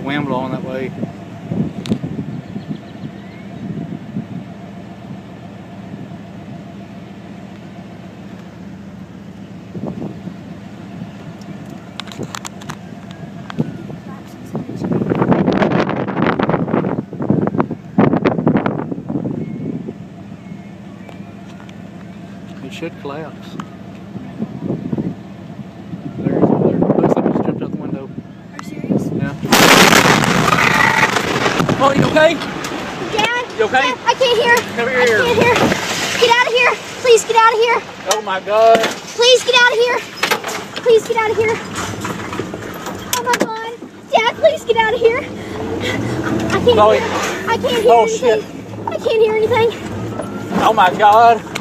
wind blowing that way. It should collapse. There, looks like it just jumped out the window. Are you serious? Yeah. Oh, you okay? Dad? You okay? Dad, I can't hear. Come here. I can't hear. Get out of here. Please get out of here. Oh my God. Please get out of here. Please get out of here. Oh my God. Dad, please get out of here. I can't Chloe. hear. I can't hear Oh, anything. shit. I can't hear anything. Oh my God.